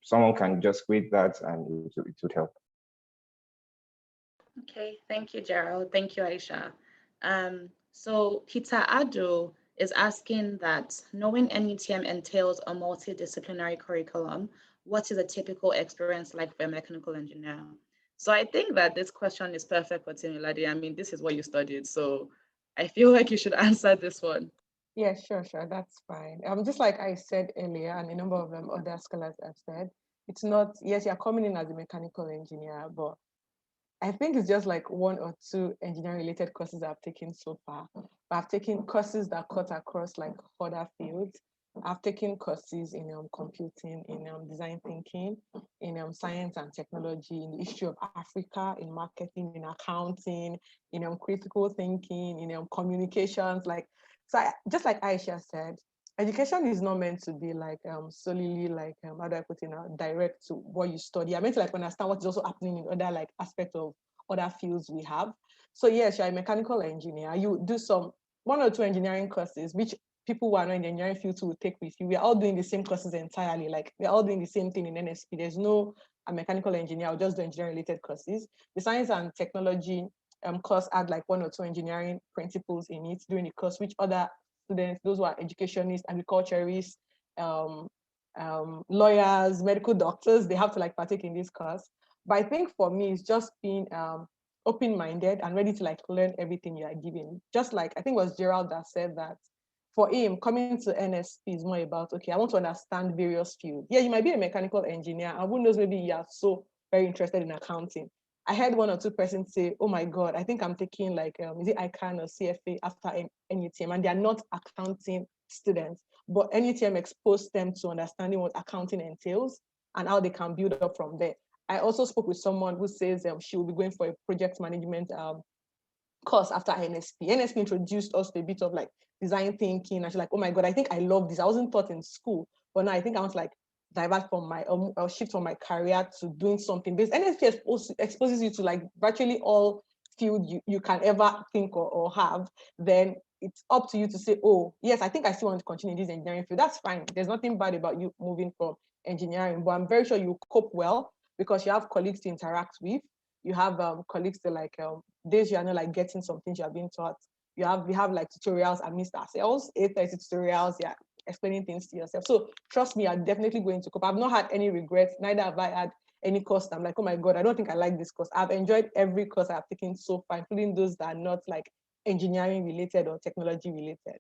someone can just create that, and it would help. Okay, thank you, Gerald. Thank you, Aisha. So Peter Ado is asking that, knowing NUTM entails a multidisciplinary curriculum, what is a typical experience like for a mechanical engineer? So I think that this question is perfect for Temilade. This is what you studied, so I feel like you should answer this one. Yeah, sure, that's fine. Just like I said earlier, and a number of other scholars have said, it's not, yes, you're coming in as a mechanical engineer, but I think it's just like 1 or 2 engineering-related courses I've taken so far. I've taken courses that cut across like other fields. I've taken courses in computing, in design thinking, in science and technology, in the history of Africa, in marketing, in accounting, in critical thinking, in communications. Just like Aisha said, education is not meant to be like solely like how do I put it now, direct to what you study. I meant to like understand what is also happening in other like aspects of other fields we have. So yes, you're a mechanical engineer. You do some 1 or 2 engineering courses, which people who are not in the engineering field will take with you. We are all doing the same courses entirely. Like we're all doing the same thing in NSP. There's no a mechanical engineer or just do engineering related courses. The science and technology course had like 1 or 2 engineering principles in it during the course, which other students, those who are educationists, agriculturists, lawyers, medical doctors, they have to like partake in this course. But I think for me, it's just being open-minded and ready to like learn everything you are given. Just like, I think it was Gerald that said that for him, coming to NSP is more about, okay, I want to understand various fields. Yeah, you might be a mechanical engineer, and who knows, maybe you are so very interested in accounting. I heard 1 or 2 persons say, oh my God, I think I'm taking like, is it ICANN or CFA after NUTM, and they are not accounting students, but NUTM exposed them to understanding what accounting entails and how they can build up from there. I also spoke with someone who says she will be going for a project management course after NSP. NSP introduced us to a bit of like design thinking, and she's like, oh my God, I think I love this. I wasn't taught in school, but now I think I want to like divert from my or shift from my career to doing something. Because NSP exposes you to like virtually all field you can ever think or have. Then it's up to you to say, oh yes, I think I still want to continue in this engineering field. That's fine. There's nothing bad about you moving from engineering, but I'm very sure you cope well because you have colleagues to interact with. You have colleagues to like days you are not like getting some things you are being taught. We have like tutorials amidst ourselves, 8:30 tutorials, yeah, explaining things to yourself. So trust me, I'm definitely going to cope. I've not had any regrets, neither have I had any course. I'm like, oh my God, I don't think I like this course. I've enjoyed every course I've taken so far, including those that are not like engineering related or technology related.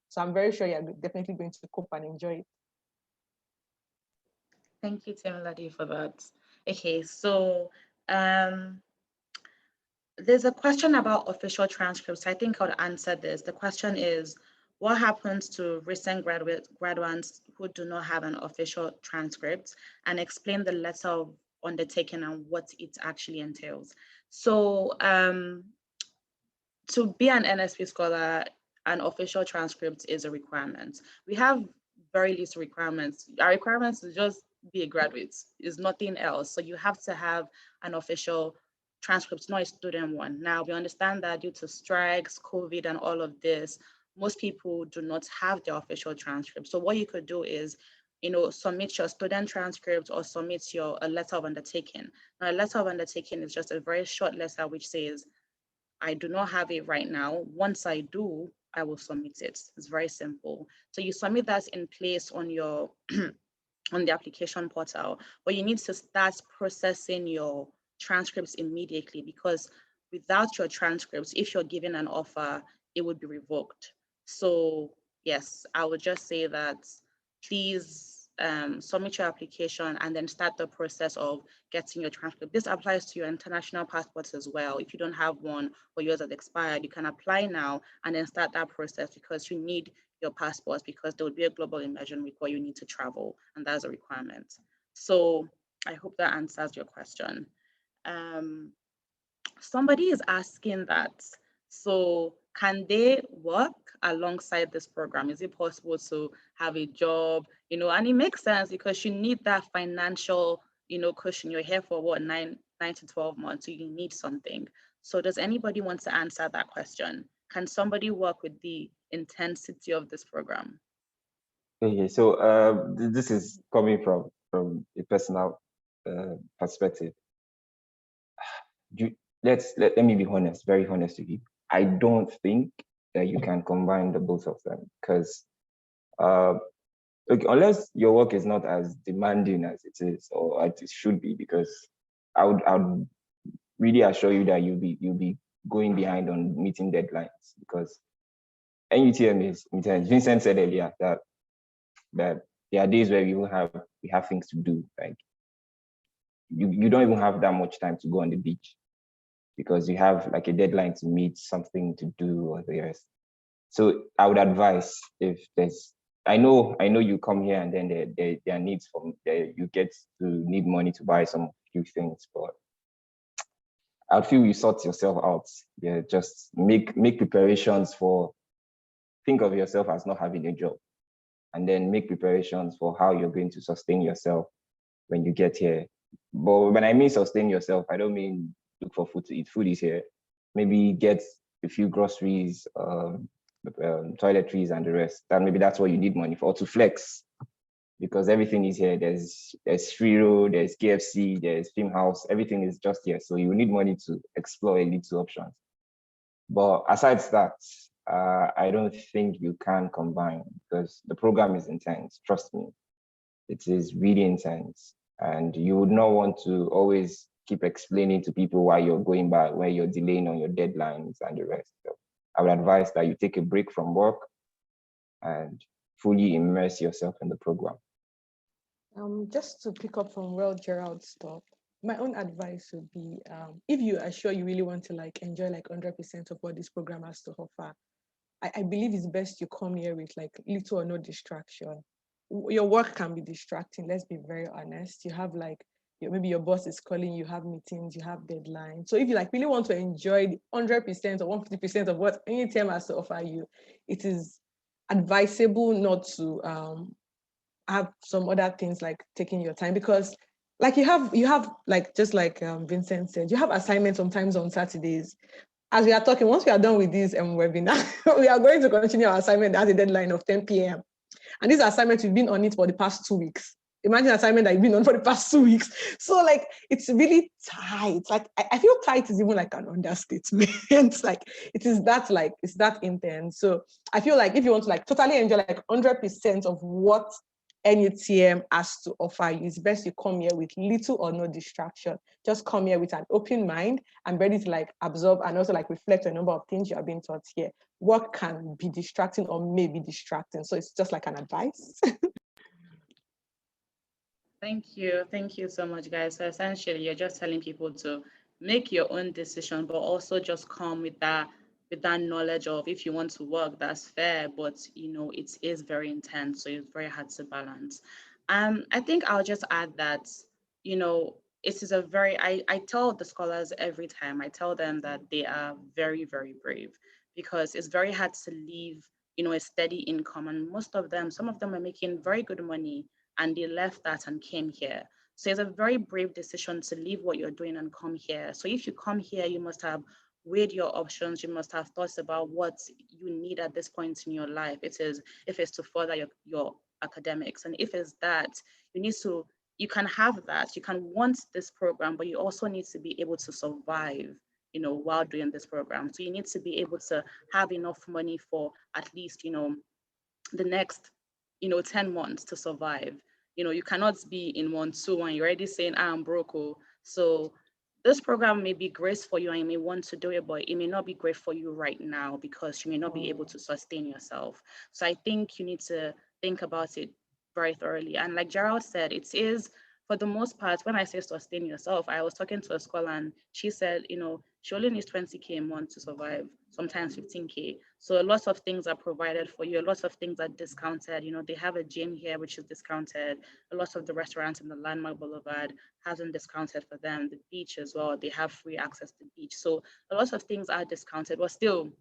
So I'm very sure you're definitely going to cope and enjoy it. Thank you, Temilade, for that. Okay, so there's a question about official transcripts. I think I'll answer this. The question is, what happens to recent graduates who do not have an official transcript, and explain the letter of undertaking and what it actually entails. So to be an NSP scholar, an official transcript is a requirement. We have very little requirements. Our requirements is just be a graduate, is nothing else. So you have to have an official transcript, not a student one. Now, we understand that due to strikes, COVID, and all of this, most people do not have their official transcript. So what you could do is, submit your student transcript or submit a letter of undertaking. Now, a letter of undertaking is just a very short letter which says, I do not have it right now. Once I do, I will submit it. It's very simple. So you submit that in place on your on the application portal, but you need to start processing your transcripts immediately, because without your transcripts, if you're given an offer, it would be revoked. So yes, I would just say that please submit your application and then start the process of getting your transcript. This applies to your international passports as well. If you don't have one or yours has expired, you can apply now and then start that process, because you need your passports, because there would be a global immersion week where you need to travel, and that's a requirement. So I hope that answers your question. Somebody is asking that, so can they work alongside this program? Is it possible to have a job, and it makes sense because you need that financial, cushion. You're here for what, 9 to 12 months, so you need something. So does anybody want to answer that question? Can somebody work with the intensity of this program? Okay, so this is coming from a personal perspective. Let me be honest, very honest with you. I don't think that you can combine the both of them, because unless your work is not as demanding as it is or as it should be, because I would really assure you that you'll be going behind on meeting deadlines, because NUTM is, Vincent said earlier that there are days where we have things to do. Like you don't even have that much time to go on the beach, because you have like a deadline to meet, something to do, or the rest. So I would advise, if there's, I know you come here and then there are needs you get to need money to buy some few things, but I feel you sort yourself out. Yeah, just make preparations think of yourself as not having a job, and then make preparations for how you're going to sustain yourself when you get here. But when I mean sustain yourself, I don't mean look for food to eat. Food is here. Maybe get a few groceries, toiletries and the rest. That maybe that's what you need money for, or to flex, because everything is here. There's Friro, there's KFC, there's Film House, everything is just here. So you need money to explore elite options. But aside that, I don't think you can combine, because the program is intense. Trust me, it is really intense, and you would not want to always keep explaining to people why you're going back, why you're delaying on your deadlines and the rest. So I would advise that you take a break from work and fully immerse yourself in the program. Just to pick up from where Gerald stopped, my own advice would be, if you are sure you really want to like enjoy like 100% of what this program has to offer, I believe it's best you come here with like little or no distraction. Your work can be distracting, let's be very honest. You have like, maybe your boss is calling, you have meetings, you have deadlines. So if you like really want to enjoy the 100% or 150% of what NUTM has to offer you, it is advisable not to have some other things like taking your time, because like you have like, just like Vincent said, you have assignments sometimes on Saturdays. As we are talking, once we are done with this webinar, we are going to continue our assignment at a deadline of 10 p.m. And these assignments, we've been on it for the past 2 weeks. Imagine an assignment that you've been on for the past 2 weeks. So like, it's really tight. Like, I feel tight is even like an understatement. Like, it's that intense. So I feel like if you want to like totally enjoy like 100% of what NUTM has to offer you, it's best you come here with little or no distraction. Just come here with an open mind and ready to like absorb and also like reflect on a number of things you are being taught here. What can be distracting or may be distracting. So it's just like an advice. Thank you so much, guys. So essentially, you're just telling people to make your own decision, but also just come with that knowledge of, if you want to work, that's fair, but it is very intense, so it's very hard to balance. I think I'll just add that, it is a very, I tell the scholars every time, I tell them that they are very, very brave, because it's very hard to leave, a steady income. And some of them are making very good money, and they left that and came here. So it's a very brave decision to leave what you're doing and come here. So if you come here, you must have weighed your options. You must have thoughts about what you need at this point in your life. If it's to further your academics, and if it's that, you can have that. You can want this program, but you also need to be able to survive, while doing this program. So you need to be able to have enough money for at least, the next 10 months to survive. You cannot be in 1-2 and you're already saying, I'm broke. So this program may be great for you and you may want to do it, but it may not be great for you right now, because you may not be able to sustain yourself. So I think you need to think about it very thoroughly. And like Gerald said, it is, for the most part, when I say sustain yourself, I was talking to a scholar and she said, she only needs 20K a month to survive, sometimes 15K. So a lot of things are provided for you. A lot of things are discounted. They have a gym here, which is discounted. A lot of the restaurants in the Landmark Boulevard hasn't discounted for them. The beach as well, they have free access to the beach. So a lot of things are discounted, but still,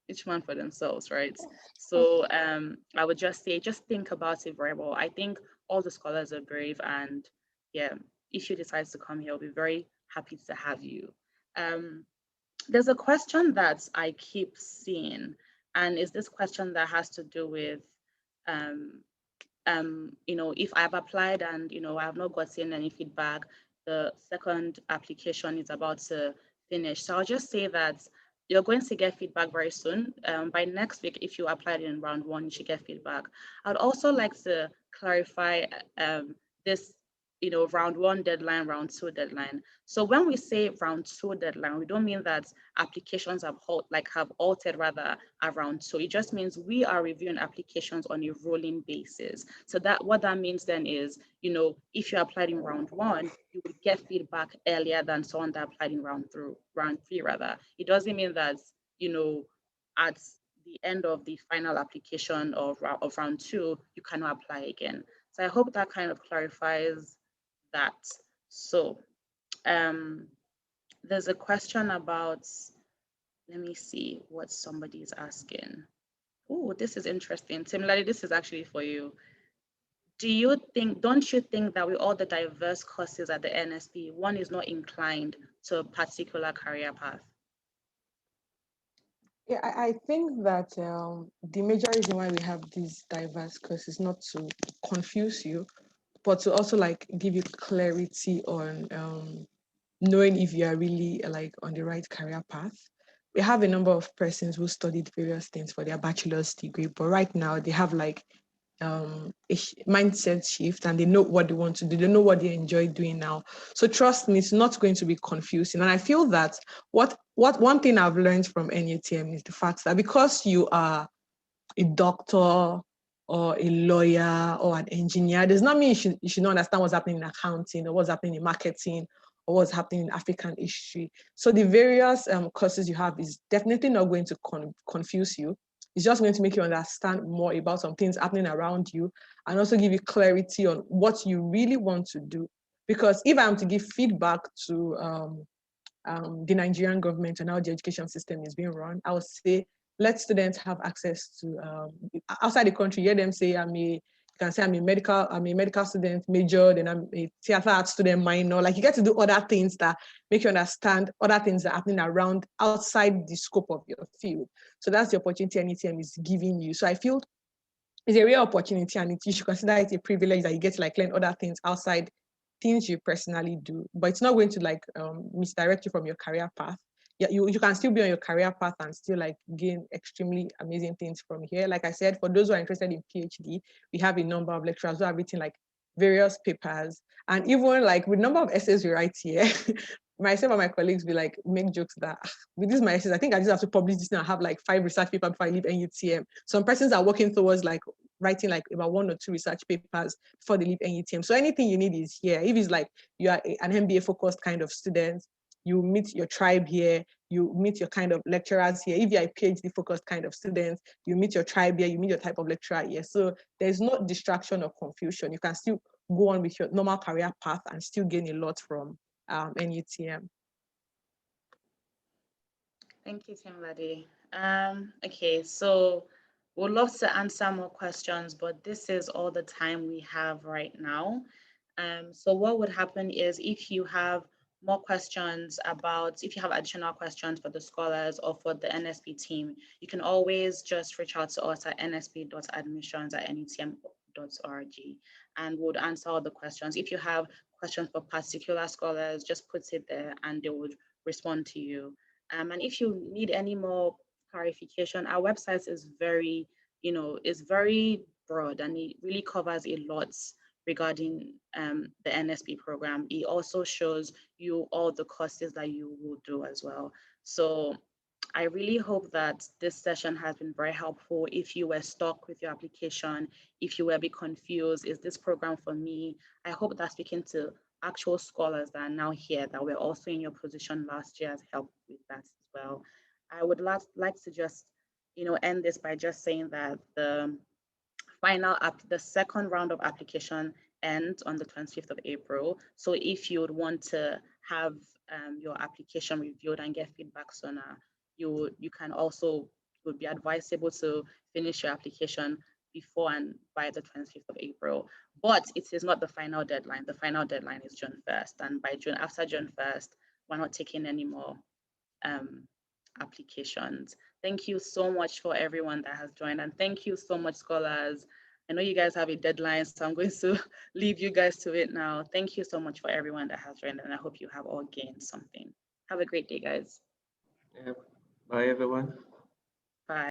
each man for themselves, right? So I would just say, just think about it very well. I think all the scholars are brave, and yeah, if you decide to come here, I'll be very happy to have you. There's a question that I keep seeing, and is this question that has to do with, if I've applied and, I have not gotten any feedback, the second application is about to finish. So I'll just say that you're going to get feedback very soon. By next week, if you applied in round 1, you should get feedback. I'd also like to clarify this, round 1 deadline, round 2 deadline. So when we say round 2 deadline, we don't mean that applications have altered rather around 2. It just means we are reviewing applications on a rolling basis. So what that means then is, if you applied in round 1, you would get feedback earlier than someone that applied in round 3 rather. It doesn't mean that, at the end of the final application of round 2, you cannot apply again. So I hope that kind of clarifies that. So there's a question about, let me see what somebody is asking. Oh, this is interesting. Temilade, this is actually for you. Don't you think that with all the diverse courses at the NSP, one is not inclined to a particular career path? Yeah, I think that the major reason why we have these diverse courses is not to confuse you, but to also like give you clarity on knowing if you are really like on the right career path. We have a number of persons who studied various things for their bachelor's degree, but right now they have like mindset shift and they know what they want to do. They know what they enjoy doing now. So trust me, it's not going to be confusing. And I feel that what one thing I've learned from NUTM is the fact that because you are a doctor or a lawyer or an engineer, does not mean you should not understand what's happening in accounting or what's happening in marketing or what's happening in African history. So the various courses you have is definitely not going to confuse you. It's just going to make you understand more about some things happening around you and also give you clarity on what you really want to do. Because if I'm to give feedback to the Nigerian government and how the education system is being run, I would say let students have access to outside the country. You hear them say you can say I'm a medical student major, then I'm a theater art student minor. Like you get to do other things that make you understand other things that are happening around outside the scope of your field. So that's the opportunity NUTM is giving you. So I feel it's a real opportunity, and you should consider it a privilege that you get to like learn other things outside things you personally do. But it's not going to like misdirect you from your career path. Yeah, you can still be on your career path and still like gain extremely amazing things from here. Like I said, for those who are interested in PhD, we have a number of lecturers who have written like various papers, and even like with number of essays we write here. Myself and my colleagues be like make jokes that with this my essays, I think I just have to publish this and have like 5 research papers before I leave NUTM. Some persons are working towards like writing like about 1 or 2 research papers before they leave NUTM. So anything you need is here. If it's like you are an MBA focused kind of student, you meet your tribe here, you meet your kind of lecturers here. If you're a PhD focused kind of student, you meet your tribe here, you meet your type of lecturer here. So there's no distraction or confusion. You can still go on with your normal career path and still gain a lot from NUTM. Thank you, Temilade. Okay, so we'd love to answer more questions, but this is all the time we have right now. So what would happen is if you have more questions if you have additional questions for the scholars or for the NSP team, you can always just reach out to us at nsp.admissions@nutm.org and we'll answer all the questions. If you have questions for particular scholars, just put it there and they would respond to you. And if you need any more clarification, our website is very, is very broad and it really covers a lot regarding the NSP program. It also shows you all the courses that you will do as well. So I really hope that this session has been very helpful. If you were stuck with your application, if you were a bit confused, is this program for me? I hope that speaking to actual scholars that are now here that were also in your position last year has helped with that as well. I would like to just, end this by just saying that the second round of application ends on the 25th of April. So if you would want to have your application reviewed and get feedback sooner, you can also, would be advisable to finish your application before and by the 25th of April. But it is not the final deadline. The final deadline is June 1st. And after June 1st, we're not taking any more applications. Thank you so much for everyone that has joined. And thank you so much, scholars. I know you guys have a deadline, so I'm going to leave you guys to it now. Thank you so much for everyone that has joined, and I hope you have all gained something. Have a great day, guys. Yeah. Bye, everyone.